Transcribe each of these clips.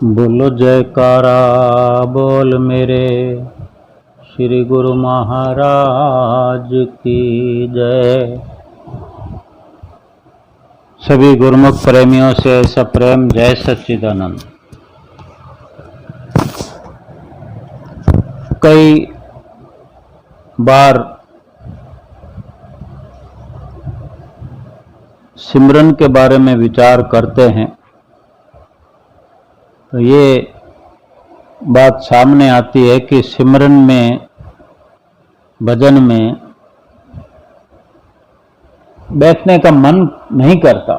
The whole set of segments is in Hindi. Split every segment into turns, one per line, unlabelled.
बोलो जयकारा बोल मेरे श्री गुरु महाराज की जय। सभी गुरुमुख प्रेमियों से सप्रेम जय सच्चिदानंद। कई बार सिमरन के बारे में विचार करते हैं तो ये बात सामने आती है कि सिमरन में, भजन में बैठने का मन नहीं करता।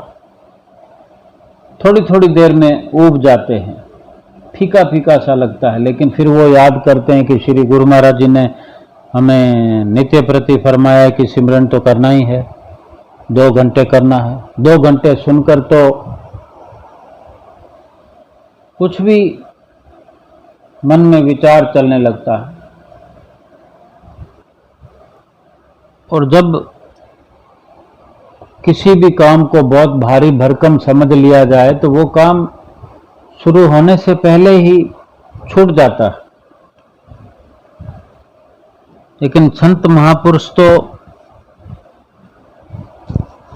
थोड़ी थोड़ी देर में ऊब जाते हैं, फीका फीका सा लगता है, लेकिन फिर वो याद करते हैं कि श्री गुरु महाराज जी ने हमें नित्य प्रति फरमाया कि सिमरन तो करना ही है, 2 घंटे करना है। 2 घंटे सुनकर तो कुछ भी मन में विचार चलने लगता है, और जब किसी भी काम को बहुत भारी भरकम समझ लिया जाए तो वो काम शुरू होने से पहले ही छूट जाता है। लेकिन संत महापुरुष तो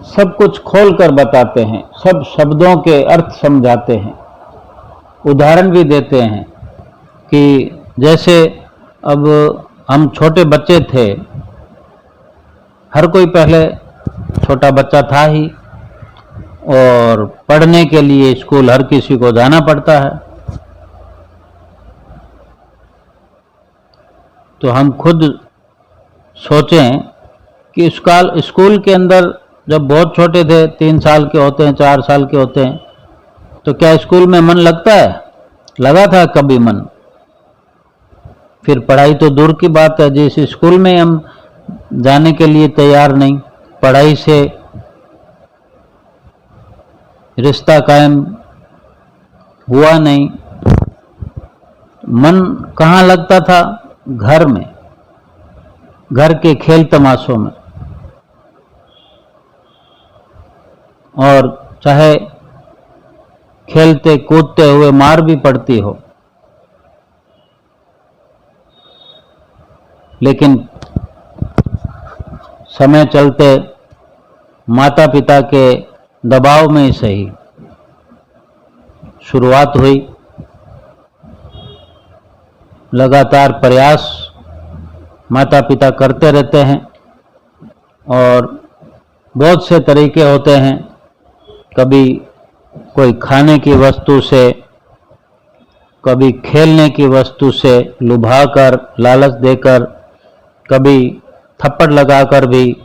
सब कुछ खोल कर बताते हैं, सब शब्दों के अर्थ समझाते हैं, उदाहरण भी देते हैं कि जैसे अब हम छोटे बच्चे थे, हर कोई पहले छोटा बच्चा था ही, और पढ़ने के लिए स्कूल हर किसी को जाना पड़ता है। तो हम खुद सोचें कि स्कूल के अंदर जब बहुत छोटे थे, 3 साल के होते हैं, 4 साल के होते हैं, तो क्या स्कूल में मन लगता है? लगा था कभी मन? फिर पढ़ाई तो दूर की बात है, जिस स्कूल में हम जाने के लिए तैयार नहीं, पढ़ाई से रिश्ता कायम हुआ नहीं, मन कहाँ लगता था? घर में, घर के खेल तमाशों में। और चाहे खेलते कूदते हुए मार भी पड़ती हो, लेकिन समय चलते माता पिता के दबाव में ही सही शुरुआत हुई। लगातार प्रयास माता पिता करते रहते हैं, और बहुत से तरीके होते हैं। कभी कोई खाने की वस्तु से, कभी खेलने की वस्तु से लुभाकर, लालच देकर, कभी थप्पड़ लगाकर भी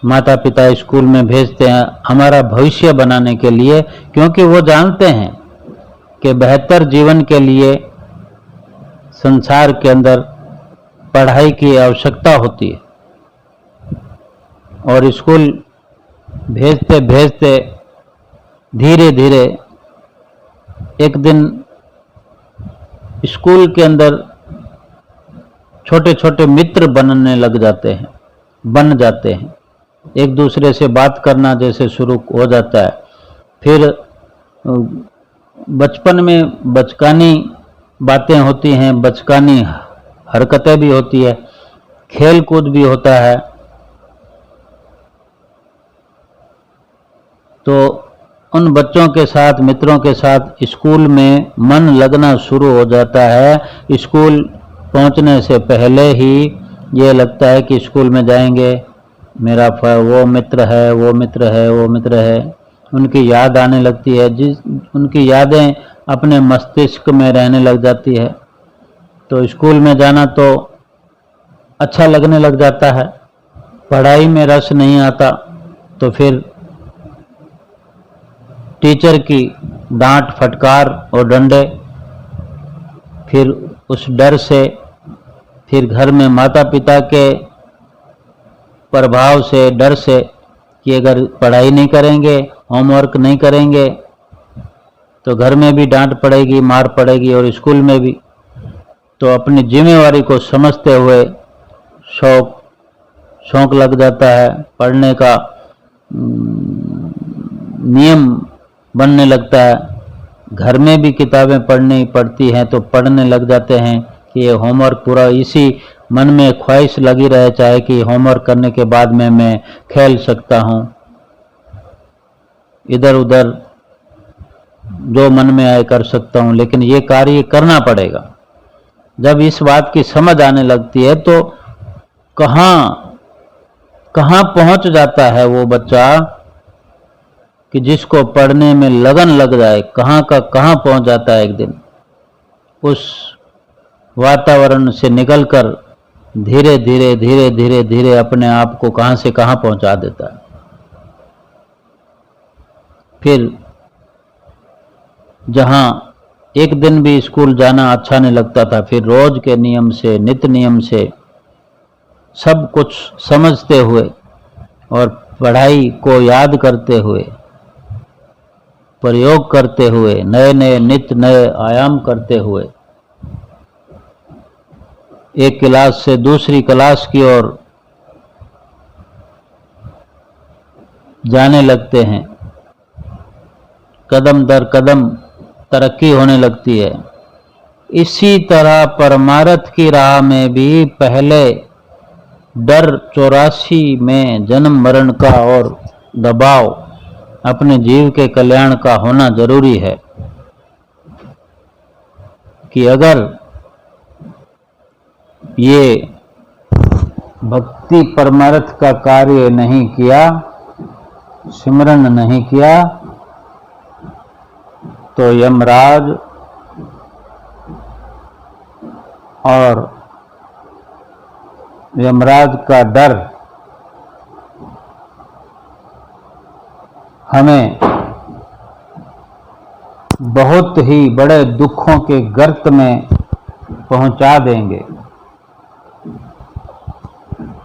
माता पिता स्कूल में भेजते हैं हमारा भविष्य बनाने के लिए, क्योंकि वो जानते हैं कि बेहतर जीवन के लिए संसार के अंदर पढ़ाई की आवश्यकता होती है। और स्कूल भेजते भेजते धीरे धीरे एक दिन स्कूल के अंदर छोटे छोटे मित्र बनने लग जाते हैं, बन जाते हैं। एक दूसरे से बात करना जैसे शुरू हो जाता है। फिर बचपन में बचकानी बातें होती हैं, बचकानी हरकतें भी होती है, खेल कूद भी होता है। तो उन बच्चों के साथ, मित्रों के साथ स्कूल में मन लगना शुरू हो जाता है। स्कूल पहुंचने से पहले ही ये लगता है कि स्कूल में जाएंगे, मेरा वो मित्र है, वो मित्र है, वो मित्र है। उनकी याद आने लगती है, उनकी यादें अपने मस्तिष्क में रहने लग जाती है। तो स्कूल में जाना तो अच्छा लगने लग जाता है। पढ़ाई में रस नहीं आता तो फिर टीचर की डांट फटकार और डंडे, फिर उस डर से, फिर घर में माता पिता के प्रभाव से, डर से कि अगर पढ़ाई नहीं करेंगे, होमवर्क नहीं करेंगे तो घर में भी डांट पड़ेगी, मार पड़ेगी, और स्कूल में भी। तो अपनी जिम्मेवारी को समझते हुए शौक लग जाता है, पढ़ने का नियम बनने लगता है। घर में भी किताबें पढ़नी पड़ती हैं तो पढ़ने लग जाते हैं कि ये होमवर्क पूरा, इसी मन में ख्वाहिश लगी रहे चाहे कि होमवर्क करने के बाद में मैं खेल सकता हूँ, इधर उधर जो मन में आए कर सकता हूँ, लेकिन ये कार्य करना पड़ेगा। जब इस बात की समझ आने लगती है तो कहाँ पहुंच जाता है वो बच्चा कि जिसको पढ़ने में लगन लग जाए, कहाँ का कहाँ पहुंच जाता है। एक दिन उस वातावरण से निकलकर धीरे धीरे धीरे धीरे धीरे अपने आप को कहाँ से कहाँ पहुंचा देता है। फिर जहाँ एक दिन भी स्कूल जाना अच्छा नहीं लगता था, फिर रोज के नियम से, नित्य नियम से सब कुछ समझते हुए और पढ़ाई को याद करते हुए, प्रयोग करते हुए, नए नए नित्य नए आयाम करते हुए एक क्लास से दूसरी क्लास की ओर जाने लगते हैं। कदम दर कदम तरक्की होने लगती है। इसी तरह परमार्थ की राह में भी पहले डर 84 में जन्म मरण का और दबाव अपने जीव के कल्याण का होना जरूरी है कि अगर ये भक्ति परमार्थ का कार्य नहीं किया, सिमरन नहीं किया, तो यमराज और यमराज का डर हमें बहुत ही बड़े दुखों के गर्त में पहुंचा देंगे।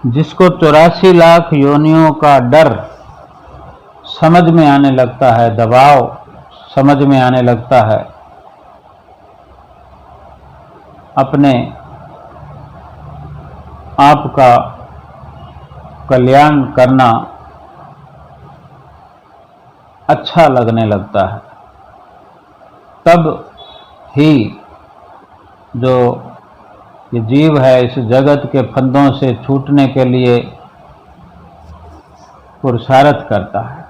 जिसको 84 लाख योनियों का डर समझ में आने लगता है, दबाव समझ में आने लगता है, अपने आप का कल्याण करना अच्छा लगने लगता है, तब ही जो ये जीव है इस जगत के फंदों से छूटने के लिए पुरुषार्थ करता है,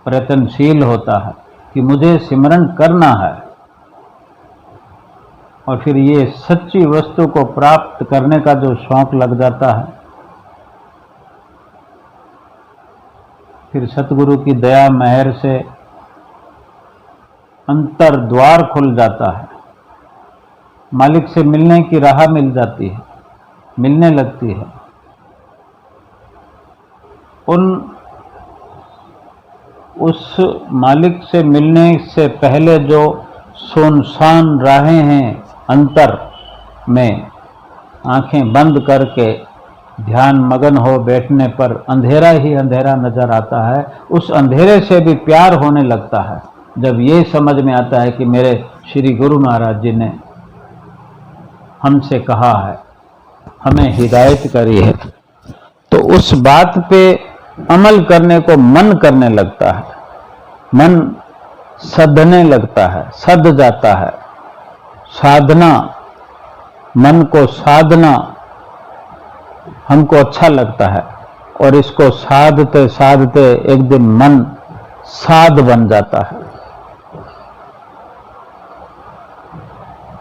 प्रयत्नशील होता है कि मुझे सिमरन करना है। और फिर ये सच्ची वस्तु को प्राप्त करने का जो शौक लग जाता है, फिर सतगुरु की दया मेहर से अंतर द्वार खुल जाता है, मालिक से मिलने की राह मिल जाती है, मिलने लगती है। उस मालिक से मिलने से पहले जो सुनसान राहें हैं अंतर में, आंखें बंद करके ध्यान मगन हो बैठने पर अंधेरा ही अंधेरा नजर आता है। उस अंधेरे से भी प्यार होने लगता है जब ये समझ में आता है कि मेरे श्री गुरु महाराज जी ने हमसे कहा है, हमें हिदायत करी है, तो उस बात पे अमल करने को मन करने लगता है, मन सधने लगता है, सध जाता है। साधना, मन को साधना हमको अच्छा लगता है और इसको साधते साधते एक दिन मन साध बन जाता है।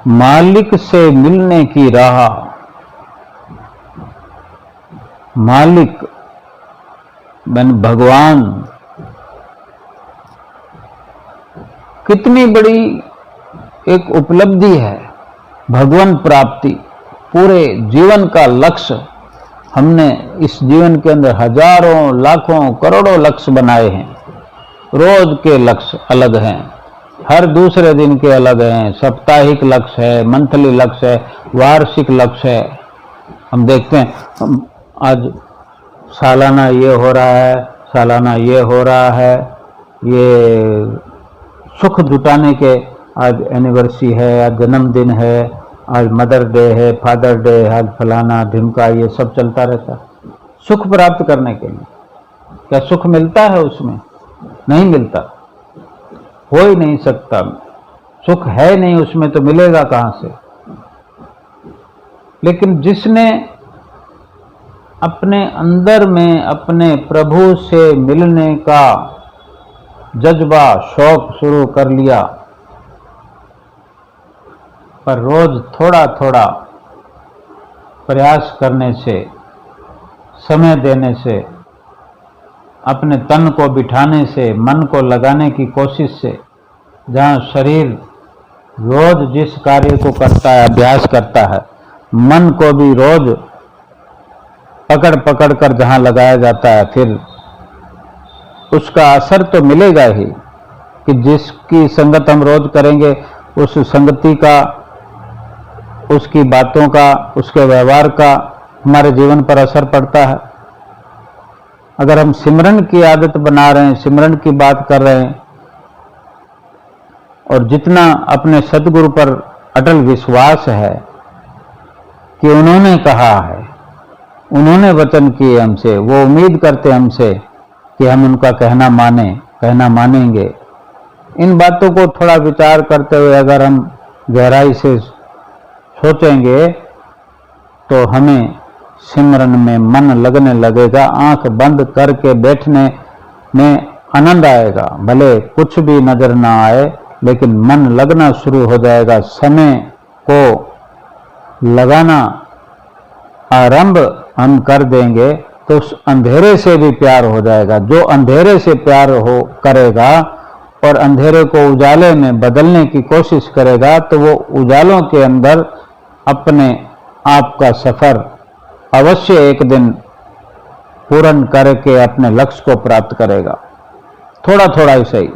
मालिक से मिलने की राह, मालिक बन भगवान, कितनी बड़ी एक उपलब्धि है। भगवान प्राप्ति पूरे जीवन का लक्ष्य। हमने इस जीवन के अंदर हजारों लाखों करोड़ों लक्ष्य बनाए हैं। रोज के लक्ष्य अलग हैं, हर दूसरे दिन के अलग हैं, साप्ताहिक लक्ष्य है, मंथली लक्ष्य है, वार्षिक लक्ष्य है। हम देखते हैं हम आज सालाना ये हो रहा है, सालाना ये हो रहा है, ये सुख जुटाने के आज एनिवर्सरी है, आज जन्मदिन है, आज मदर डे है, फादर डे है, आज फलाना ढिमका, ये सब चलता रहता है सुख प्राप्त करने के लिए। क्या सुख मिलता है उसमें? नहीं मिलता, हो ही नहीं सकता। सुख है नहीं उसमें तो मिलेगा कहां से। लेकिन जिसने अपने अंदर में अपने प्रभु से मिलने का जज्बा शौक शुरू कर लिया, पर रोज थोड़ा थोड़ा प्रयास करने से, समय देने से, अपने तन को बिठाने से, मन को लगाने की कोशिश से, जहाँ शरीर रोज जिस कार्य को करता है, अभ्यास करता है, मन को भी रोज पकड़ पकड़ कर जहाँ लगाया जाता है, फिर उसका असर तो मिलेगा ही कि जिसकी संगत हम रोज करेंगे उस संगति का, उसकी बातों का, उसके व्यवहार का हमारे जीवन पर असर पड़ता है। अगर हम सिमरन की आदत बना रहे हैं, सिमरन की बात कर रहे हैं और जितना अपने सद्गुरु पर अटल विश्वास है कि उन्होंने कहा है, उन्होंने वचन किए हमसे, वो उम्मीद करते हमसे कि हम उनका कहना मानेंगे, इन बातों को थोड़ा विचार करते हुए अगर हम गहराई से सोचेंगे तो हमें सिमरन में मन लगने लगेगा। आंख बंद करके बैठने में आनंद आएगा, भले कुछ भी नजर ना आए, लेकिन मन लगना शुरू हो जाएगा। समय को लगाना आरंभ हम कर देंगे तो उस अंधेरे से भी प्यार हो जाएगा। जो अंधेरे से प्यार हो करेगा और अंधेरे को उजाले में बदलने की कोशिश करेगा तो वो उजालों के अंदर अपने आप का सफर अवश्य एक दिन पूर्ण करके अपने लक्ष्य को प्राप्त करेगा। थोड़ा थोड़ा ही सही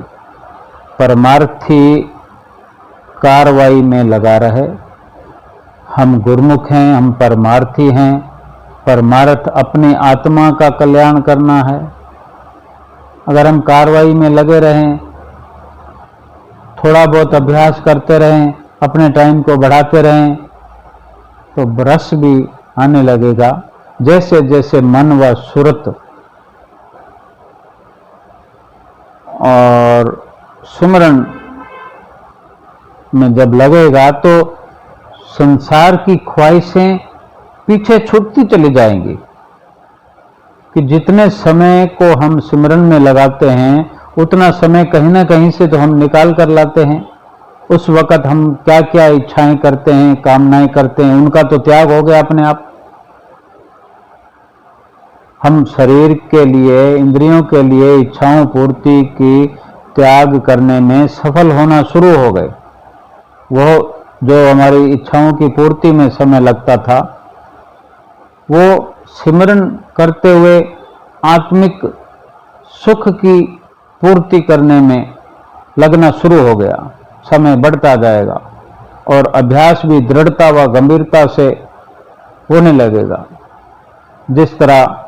परमार्थी कार्रवाई में लगा रहे। हम गुरुमुख हैं, हम परमार्थी हैं। परमार्थ अपनी आत्मा का कल्याण करना है। अगर हम कार्रवाई में लगे रहें, थोड़ा बहुत अभ्यास करते रहें, अपने टाइम को बढ़ाते रहें, तो रस भी आने लगेगा। जैसे जैसे मन व सुरत और सुमरन में जब लगेगा तो संसार की ख्वाहिशें पीछे छूटती चली जाएंगी। कि जितने समय को हम सिमरन में लगाते हैं उतना समय कहीं ना कहीं से तो हम निकाल कर लाते हैं। उस वक़्त हम क्या क्या इच्छाएं करते हैं, कामनाएं करते हैं, उनका तो त्याग हो गया अपने आप। हम शरीर के लिए, इंद्रियों के लिए इच्छाओं पूर्ति की त्याग करने में सफल होना शुरू हो गए। वो जो हमारी इच्छाओं की पूर्ति में समय लगता था, वो सिमरन करते हुए आत्मिक सुख की पूर्ति करने में लगना शुरू हो गया। समय बढ़ता जाएगा और अभ्यास भी दृढ़ता व गंभीरता से होने लगेगा। जिस तरह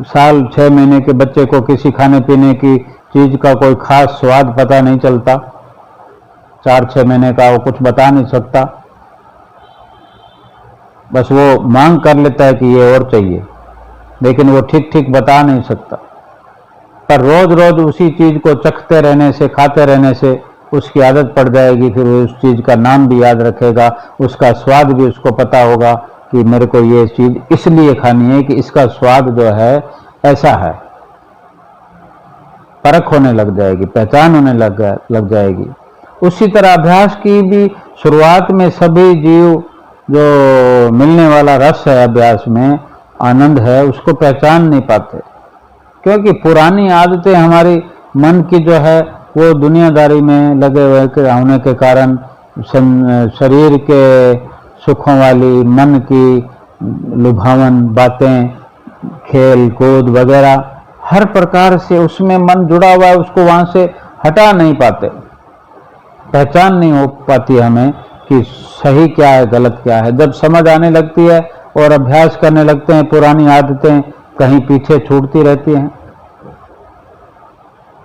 साल 6 महीने के बच्चे को किसी खाने पीने की चीज का कोई खास स्वाद पता नहीं चलता, 4-6 महीने का वो कुछ बता नहीं सकता, बस वो मांग कर लेता है कि ये और चाहिए, लेकिन वो ठीक ठीक बता नहीं सकता। पर रोज रोज उसी चीज को चखते रहने से, खाते रहने से उसकी आदत पड़ जाएगी। फिर वो उस चीज का नाम भी याद रखेगा, उसका स्वाद भी उसको पता होगा कि मेरे को ये चीज इसलिए खानी है कि इसका स्वाद जो है ऐसा है। परख होने लग जाएगी, पहचान होने लग जाएगी। उसी तरह अभ्यास की भी शुरुआत में सभी जीव जो मिलने वाला रस है, अभ्यास में आनंद है, उसको पहचान नहीं पाते, क्योंकि पुरानी आदतें हमारी मन की जो है वो दुनियादारी में लगे हुए होने के कारण शरीर के सुखों वाली, मन की लुभावन बातें, खेल कूद वगैरह हर प्रकार से उसमें मन जुड़ा हुआ है, उसको वहां से हटा नहीं पाते। पहचान नहीं हो पाती हमें कि सही क्या है, गलत क्या है। जब समझ आने लगती है और अभ्यास करने लगते हैं, पुरानी आदतें कहीं पीछे छूटती रहती हैं।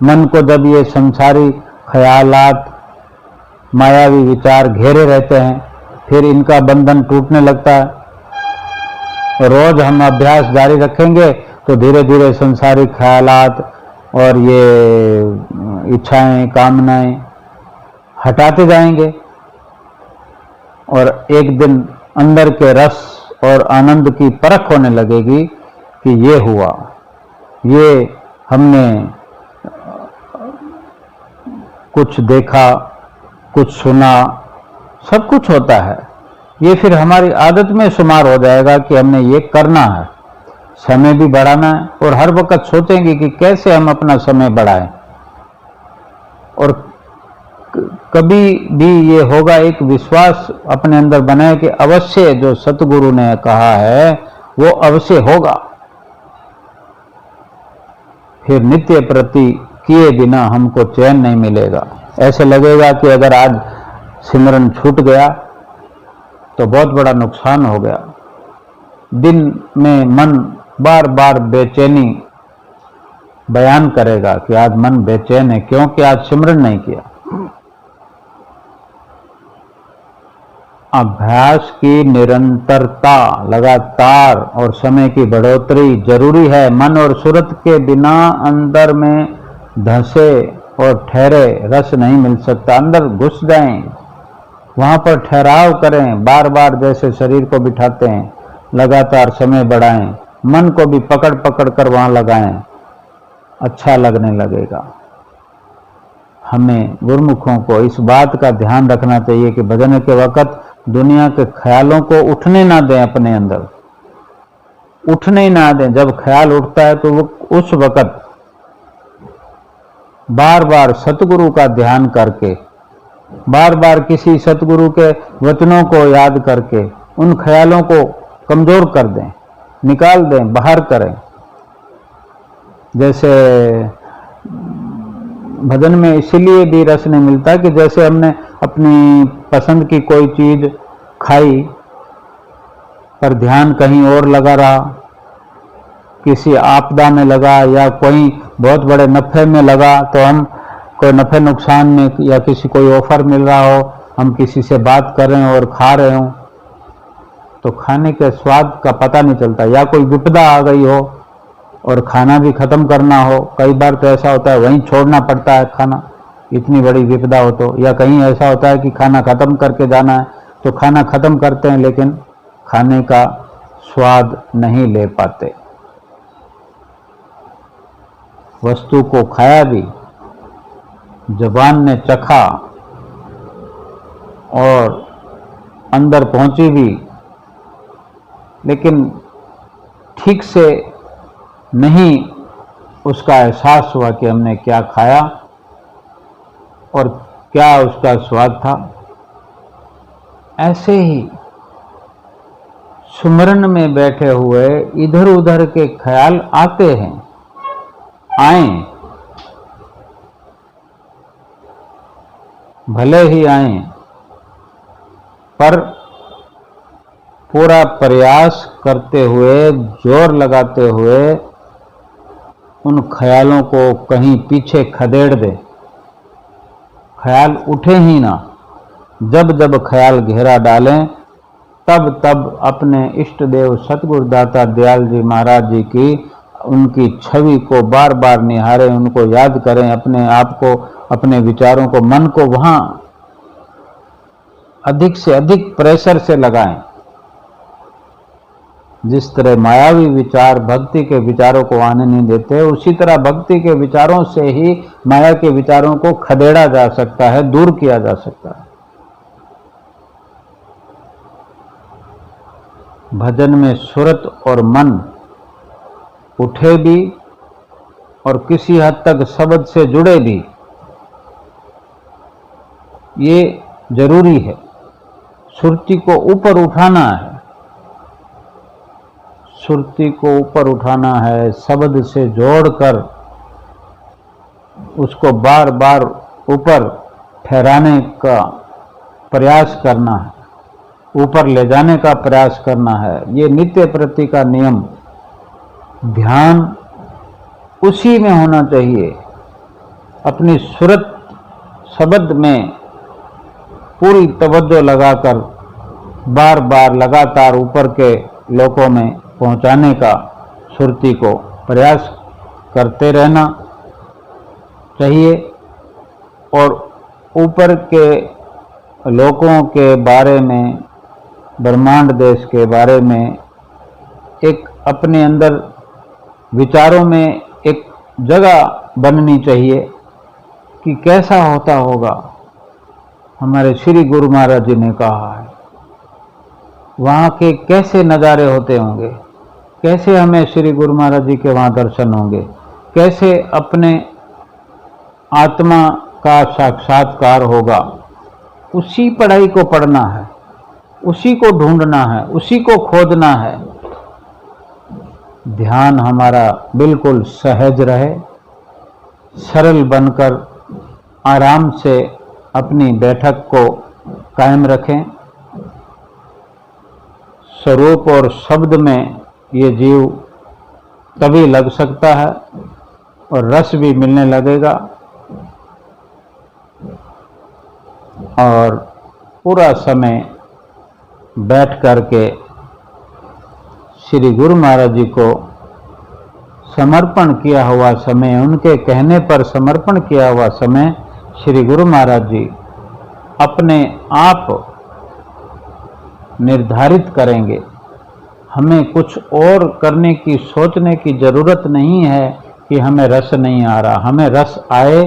मन को जब ये संसारी ख्यालात, मायावी विचार घेरे रहते हैं, फिर इनका बंधन टूटने लगता है। रोज हम अभ्यास जारी रखेंगे तो धीरे धीरे संसारी ख्यालात और ये इच्छाएं, कामनाएं हटाते जाएंगे और एक दिन अंदर के रस और आनंद की परख होने लगेगी कि ये हुआ, ये हमने कुछ देखा, कुछ सुना, सब कुछ होता है। ये फिर हमारी आदत में शुमार हो जाएगा कि हमने ये करना है, समय भी बढ़ाना है, और हर वक्त सोचेंगे कि कैसे हम अपना समय बढ़ाएं। और कभी भी ये होगा, एक विश्वास अपने अंदर बनाए कि अवश्य जो सतगुरु ने कहा है वो अवश्य होगा। फिर नित्य प्रति किए बिना हमको चैन नहीं मिलेगा। ऐसे लगेगा कि अगर आज सिमरन छूट गया तो बहुत बड़ा नुकसान हो गया। दिन में मन बार बार बेचैनी बयान करेगा कि आज मन बेचैन है, क्योंकि आज सिमरन नहीं किया। अभ्यास की निरंतरता, लगातार और समय की बढ़ोतरी जरूरी है। मन और सूरत के बिना अंदर में धंसे और ठहरे रस नहीं मिल सकता। अंदर घुस जाएं, वहां पर ठहराव करें, बार बार जैसे शरीर को बिठाते हैं, लगातार समय बढ़ाएं, मन को भी पकड़ पकड़ कर वहां लगाएं, अच्छा लगने लगेगा। हमें गुरुमुखों को इस बात का ध्यान रखना चाहिए कि भजन के वक्त दुनिया के ख्यालों को उठने ना दें, अपने अंदर उठने ना दें। जब ख्याल उठता है तो वो उस वक्त बार बार सतगुरु का ध्यान करके, बार बार किसी सतगुरु के वचनों को याद करके उन ख्यालों को कमजोर कर दें, निकाल दें, बाहर करें। जैसे भजन में इसीलिए भी रस नहीं मिलता कि जैसे हमने अपनी पसंद की कोई चीज खाई पर ध्यान कहीं और लगा रहा, किसी आपदा में लगा या कोई बहुत बड़े नफे में लगा, तो हम कोई नफे नुकसान में या किसी कोई ऑफर मिल रहा हो, हम किसी से बात कर रहे हो और खा रहे हो, तो खाने के स्वाद का पता नहीं चलता। या कोई विपदा आ गई हो और खाना भी खत्म करना हो, कई बार तो ऐसा होता है वहीं छोड़ना पड़ता है खाना, इतनी बड़ी विपदा हो तो। या कहीं ऐसा होता है कि खाना खत्म करके जाना है तो खाना खत्म करते हैं, लेकिन खाने का स्वाद नहीं ले पाते। वस्तु को खाया भी, जबान ने चखा और अंदर पहुंची भी, लेकिन ठीक से नहीं उसका एहसास हुआ कि हमने क्या खाया और क्या उसका स्वाद था। ऐसे ही सुमरन में बैठे हुए इधर उधर के ख्याल आते हैं, आए, भले ही आए, पर पूरा प्रयास करते हुए, जोर लगाते हुए उन ख्यालों को कहीं पीछे खदेड़ दे, ख्याल उठे ही ना। जब जब ख्याल घेरा डालें तब तब अपने इष्ट देव सतगुरुदाता दयाल जी महाराज जी की, उनकी छवि को बार बार निहारें, उनको याद करें, अपने आप को, अपने विचारों को, मन को वहां अधिक से अधिक प्रेशर से लगाएं। जिस तरह मायावी विचार भक्ति के विचारों को आने नहीं देते, उसी तरह भक्ति के विचारों से ही माया के विचारों को खदेड़ा जा सकता है, दूर किया जा सकता है। भजन में सुरत और मन उठे भी और किसी हद तक शब्द से जुड़े भी, ये जरूरी है। सुरती को ऊपर उठाना है, सुरती को ऊपर उठाना है, शब्द से जोड़कर उसको बार बार ऊपर ठहराने का प्रयास करना है, ऊपर ले जाने का प्रयास करना है। ये नित्य प्रति का नियम। ध्यान उसी में होना चाहिए, अपनी सुरत शब्द में पूरी तवज्जो लगाकर बार बार लगातार ऊपर के लोकों में पहुंचाने का सुरती को प्रयास करते रहना चाहिए। और ऊपर के लोगों के बारे में, ब्रह्मांड देश के बारे में एक अपने अंदर विचारों में एक जगह बननी चाहिए कि कैसा होता होगा। हमारे श्री गुरु महाराज जी ने कहा है, वहाँ के कैसे नज़ारे होते होंगे, कैसे हमें श्री गुरु महाराज जी के वहाँ दर्शन होंगे, कैसे अपने आत्मा का साक्षात्कार होगा। उसी पढ़ाई को पढ़ना है, उसी को ढूंढना है, उसी को खोदना है। ध्यान हमारा बिल्कुल सहज रहे, सरल बनकर आराम से अपनी बैठक को कायम रखें। स्वरूप और शब्द में ये जीव तभी लग सकता है और रस भी मिलने लगेगा, और पूरा समय बैठ करके श्री गुरु महाराज जी को समर्पण किया हुआ समय, उनके कहने पर समर्पण किया हुआ समय श्री गुरु महाराज जी अपने आप निर्धारित करेंगे। हमें कुछ और करने की, सोचने की जरूरत नहीं है कि हमें रस नहीं आ रहा। हमें रस आए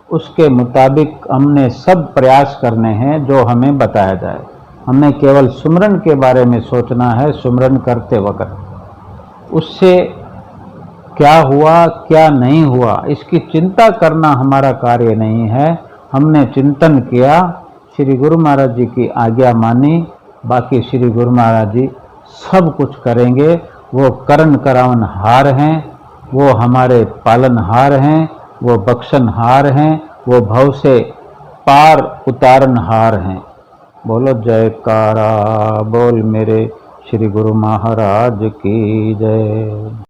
उसके मुताबिक हमने सब प्रयास करने हैं जो हमें बताया जाए। हमें केवल सुमरन के बारे में सोचना है, सुमरन करते वक्त उससे क्या हुआ क्या नहीं हुआ इसकी चिंता करना हमारा कार्य नहीं है। हमने चिंतन किया, श्री गुरु महाराज जी की आज्ञा मानी, बाकी श्री गुरु महाराज जी सब कुछ करेंगे। वो करण करावन हार हैं, वो हमारे पालनहार हैं, वो बख्शनहार हैं, वो भव से पार उतारनहार हैं। बोलो जयकारा बोल मेरे श्री गुरु महाराज की जय।